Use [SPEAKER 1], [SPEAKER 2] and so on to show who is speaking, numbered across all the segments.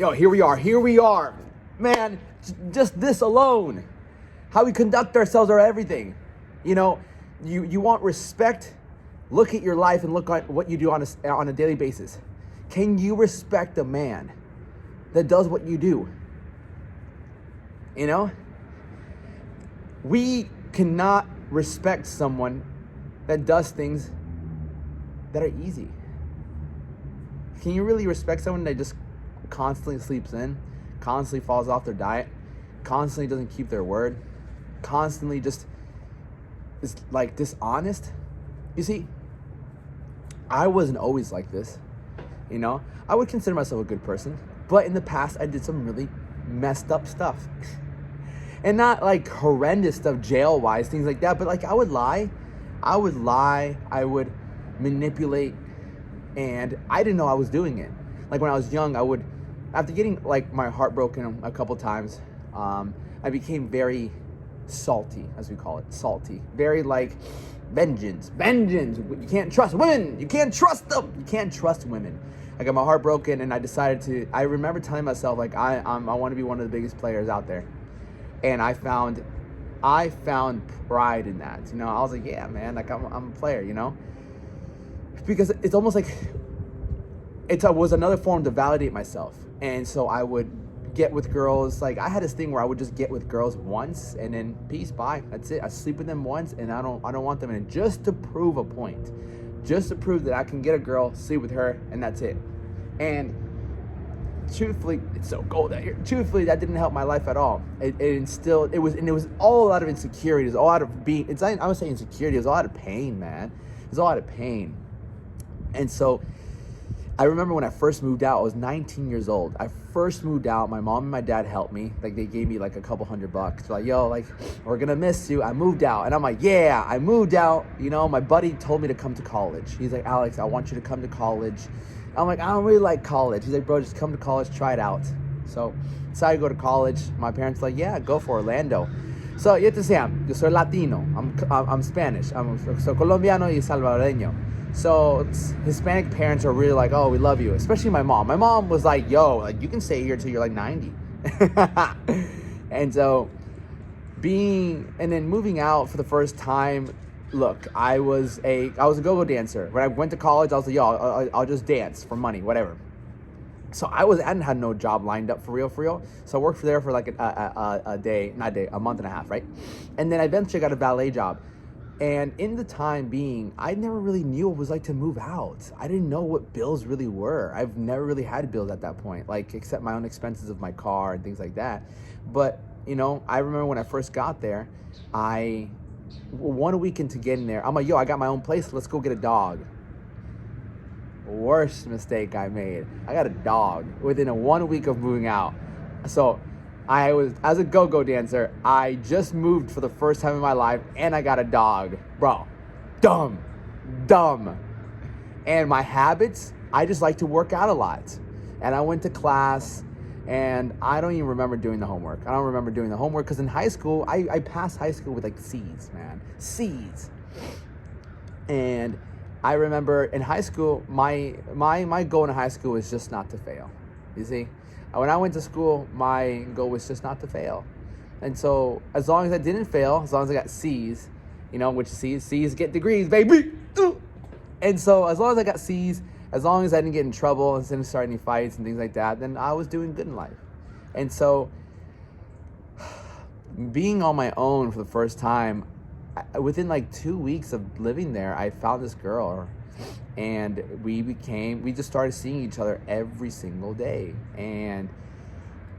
[SPEAKER 1] Yo, here we are. Man, just this alone. How we conduct ourselves are everything. You know, you want respect, look at your life and look at what you do on a daily basis. Can you respect a man that does what you do? You know? We cannot respect someone that does things that are easy. Can you really respect someone that just constantly sleeps in, constantly falls off their diet, constantly doesn't keep their word, constantly just is like dishonest? You see, I wasn't always like this. You know, I would consider myself a good person, but in the past I did some really messed up stuff. And not like horrendous stuff, jail-wise, things like that, but like I would lie, I would manipulate, and I didn't know I was doing it. Like when I was young, I would, after getting like my heart broken a couple times, I became very salty, as we call it, salty. Very like vengeance. You can't trust women. You can't trust them. You can't trust women. I got my heart broken, and I decided to. I remember telling myself like I want to be one of the biggest players out there, and I found pride in that. You know, I was like, yeah, man, like I'm a player. You know, because it's almost like it was another form to validate myself, and so I would get with girls. Like I had this thing where I would just get with girls once and then peace, bye, that's it. I sleep with them once and I don't want them in, just to prove a point, just to prove that I can get a girl, sleep with her, and that's it. And truthfully, it's so cold out here. Truthfully, that didn't help my life at all. It was all out of insecurity. It was all out of being. I would say insecurity. It was all out of pain, man. It was all out of pain. And so I remember when I first moved out, I was 19 years old. I first moved out. My mom and my dad helped me. Like they gave me like a couple $100. They're like, yo, like we're gonna miss you. I moved out, and I'm like, yeah, I moved out. You know, my buddy told me to come to college. He's like, Alex, I want you to come to college. I'm like, I don't really like college. He's like, bro, just come to college, try it out. So decided to go to college. My parents were like, yeah, go for Orlando. So yo te decía, yo soy Latino. I'm Spanish. So colombiano y salvadoreño. So Hispanic parents are really like, oh, we love you. Especially my mom. My mom was like, yo, like you can stay here till you're like 90. And so and then moving out for the first time, look, I was a go-go dancer. When I went to college, I was like, yo, I'll just dance for money, whatever. So I hadn't had no job lined up for real. So I worked there for like a month and a half, right? And then I eventually got a valet job. And in the time being, I never really knew what it was like to move out. I didn't know what bills really were. I've never really had bills at that point, like except my own expenses of my car and things like that. But, you know, I remember when I first got there, 1 week into getting there, I'm like, yo, I got my own place. Let's go get a dog. Worst mistake I made. I got a dog within 1 week of moving out. So I was, as a go-go dancer, I just moved for the first time in my life, and I got a dog. Bro, dumb. And my habits, I just like to work out a lot. And I went to class, and I don't even remember doing the homework. I don't remember doing the homework, because in high school, I passed high school with like C's, man. C's. And I remember in high school, my goal in high school was just not to fail. You see? When I went to school, my goal was just not to fail. And so as long as I didn't fail, as long as I got C's, you know, which C's get degrees, baby. And so as long as I got C's, as long as I didn't get in trouble and didn't start any fights and things like that, then I was doing good in life. And so being on my own for the first time, within like 2 weeks of living there, I found this girl. And we just started seeing each other every single day. And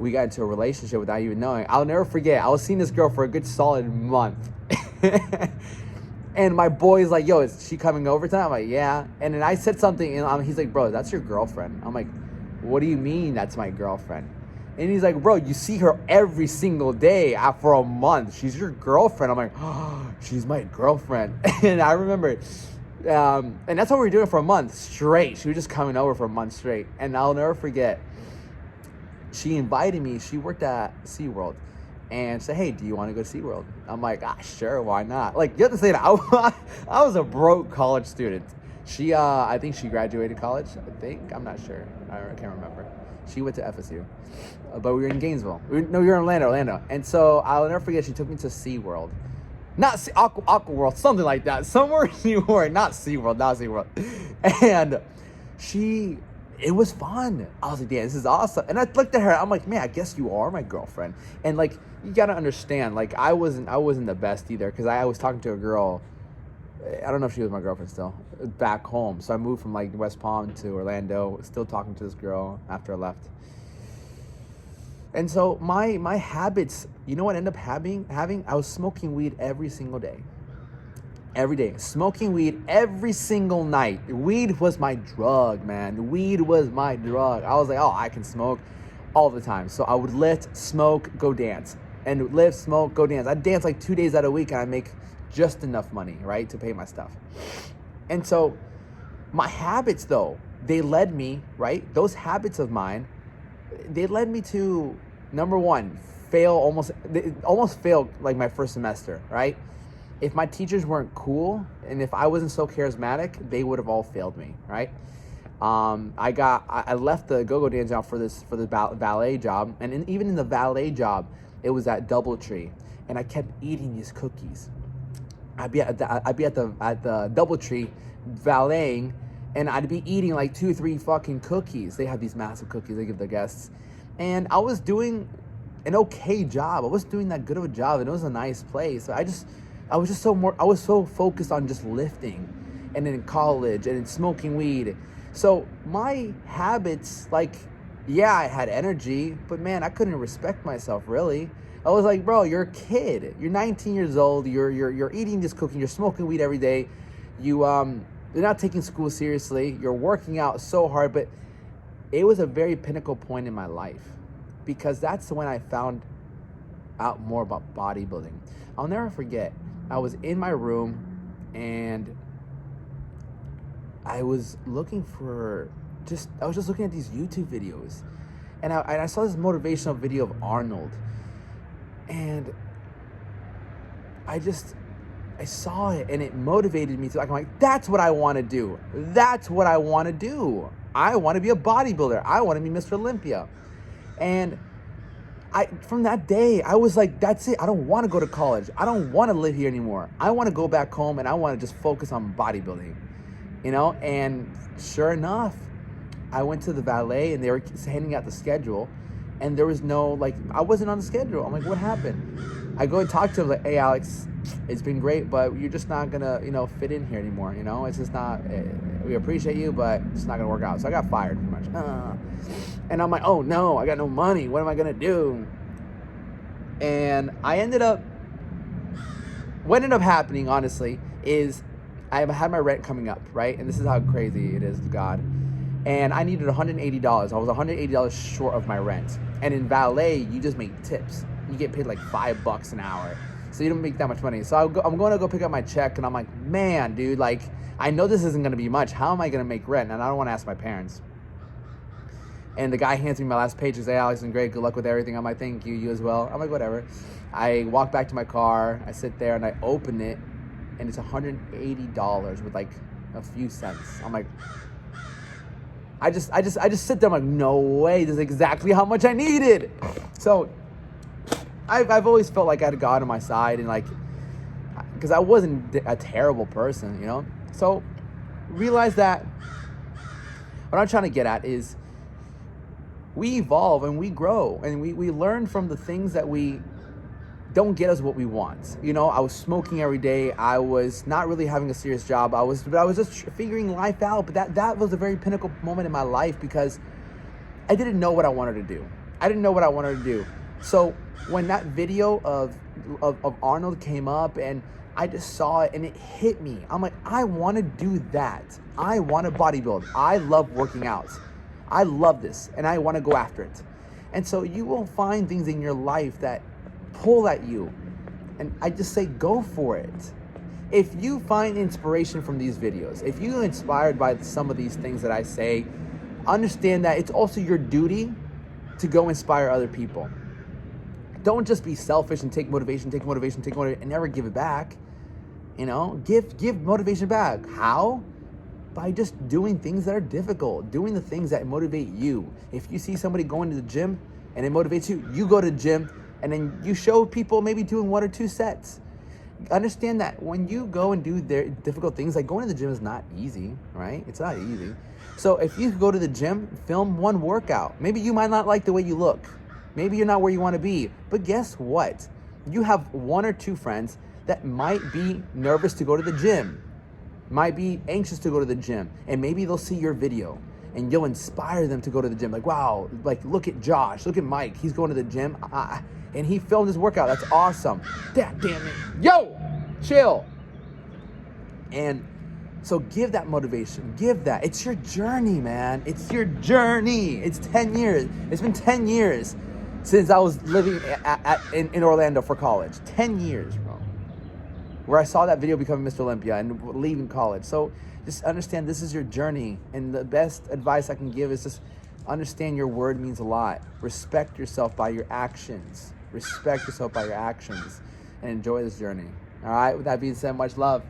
[SPEAKER 1] we got into a relationship without even knowing. I'll never forget, I was seeing this girl for a good solid month. And my boy's like, yo, is she coming over tonight? I'm like, yeah. And then I said something, and he's like, bro, that's your girlfriend. I'm like, what do you mean that's my girlfriend? And he's like, bro, you see her every single day for a month. She's your girlfriend. I'm like, oh, she's my girlfriend. And I remember, and that's what we were doing for a month straight. She was just coming over for a month straight. And I'll never forget, she invited me. She worked at SeaWorld. And said, hey, do you want to go to SeaWorld? I'm like, sure, why not? Like, you have to say that I was a broke college student. I think she graduated college. I'm not sure. I can't remember. She went to FSU, but we were in Gainesville. We were in Orlando. And so I'll never forget. She took me to SeaWorld, not Aqua World, something like that. Somewhere in New York, not SeaWorld. And it was fun. I was like, damn, this is awesome. And I looked at her. I'm like, man, I guess you are my girlfriend. And like, you gotta understand, like, I wasn't the best either, because I was talking to a girl. I don't know if she was my girlfriend still, back home. So I moved from like West Palm to Orlando, still talking to this girl after I left. And so my habits, you know what I ended up having? I was smoking weed every single day. Every day. Smoking weed every single night. Weed was my drug, man. Weed was my drug. I was like, oh, I can smoke all the time. So I would lift, smoke, go dance. And lift, smoke, go dance. I'd dance like 2 days out of the week, and I'd make just enough money, right, to pay my stuff. And so my habits, though, they led me, right? Those habits of mine, they led me to, number one, almost failed like my first semester, right? If my teachers weren't cool and if I wasn't so charismatic, they would have all failed me, right? I left the go-go dance job for the valet job, and even in the valet job, it was at DoubleTree, and I kept eating these cookies. I'd be at the DoubleTree valeting, and I'd be eating like 2-3 fucking cookies. They have these massive cookies they give their guests, and I was doing an okay job. I was doing that good of a job, and it was a nice place. I was so focused on just lifting, and then in college, and in smoking weed. So my habits, like, yeah, I had energy, but man, I couldn't respect myself really. I was like, bro, you're a kid. You're 19 years old. You're eating this cookie. You're smoking weed every day. You're not taking school seriously. You're working out so hard. But it was a very pinnacle point in my life, because that's when I found out more about bodybuilding. I'll never forget. I was in my room, and I was looking at these YouTube videos, and I saw this motivational video of Arnold, and I saw it, and it motivated me to, like, I'm like, that's what I want to do. That's what I want to do. I want to be a bodybuilder. I want to be Mr. Olympia. And from that day, I was like, that's it. I don't want to go to college. I don't want to live here anymore. I want to go back home, and I want to just focus on bodybuilding, And sure enough, I went to the valet, and they were handing out the schedule, and there was no, like, I wasn't on the schedule. I'm like, what happened? I go and talk to him, like, hey, Alex, it's been great, but you're just not gonna, fit in here anymore. It's just not. We appreciate you, but it's not gonna work out. So I got fired, pretty much. And I'm like, oh no, I got no money. What am I gonna do? And what ended up happening, honestly, is I had my rent coming up, right? And this is how crazy it is, God. And I needed $180. I was $180 short of my rent. And in valet, you just make tips. You get paid like $5 an hour. So you don't make that much money. So I'm going to go pick up my check, and I'm like, man, dude, like, I know this isn't going to be much. How am I going to make rent? And I don't want to ask my parents. And the guy hands me my last page and says, hey, Alex, and great, good luck with everything. I'm like, thank you, you as well. I'm like, whatever. I walk back to my car, I sit there, and I open it, and it's $180 with like a few cents. I'm like, I just sit there, I'm like, no way, this is exactly how much I needed. So I've always felt like I had God on my side, and like, because I wasn't a terrible person, So realize that what I'm trying to get at is we evolve and we grow, and we learn from the things that we don't get us what we want. I was smoking every day. I was not really having a serious job. I was just figuring life out. But that was a very pinnacle moment in my life, because I didn't know what I wanted to do. So when that video of Arnold came up, and I just saw it, and it hit me. I'm like, I want to do that. I want to bodybuild. I love working out. I love this, and I want to go after it. And so you will find things in your life that pull at you, and I just say, go for it. If you find inspiration from these videos, if you're inspired by some of these things that I say, understand that it's also your duty to go inspire other people. Don't just be selfish and take motivation, and never give it back. Give motivation back. How? by just doing things that are difficult, doing the things that motivate you. If you see somebody going to the gym and it motivates you, you go to the gym and then you show people maybe doing 1 or 2 sets. Understand that when you go and do their difficult things, like going to the gym is not easy, right? It's not easy. So if you go to the gym, film 1 workout. Maybe you might not like the way you look. Maybe you're not where you want to be. But guess what? You have 1 or 2 friends that might be nervous to go to the gym, might be anxious to go to the gym, and maybe they'll see your video and you'll inspire them to go to the gym. Like, wow, like look at Josh, look at Mike, he's going to the gym and he filmed his workout. That's awesome. Damn it. Yo, chill. And so give that motivation, give that. It's your journey, man. It's your journey. It's 10 years. It's been 10 years since I was living in Orlando for college. 10 years, bro. Where I saw that video becoming Mr. Olympia and leaving college. So just understand this is your journey. And the best advice I can give is just understand your word means a lot. Respect yourself by your actions. Respect yourself by your actions. And enjoy this journey. All right? With that being said, much love.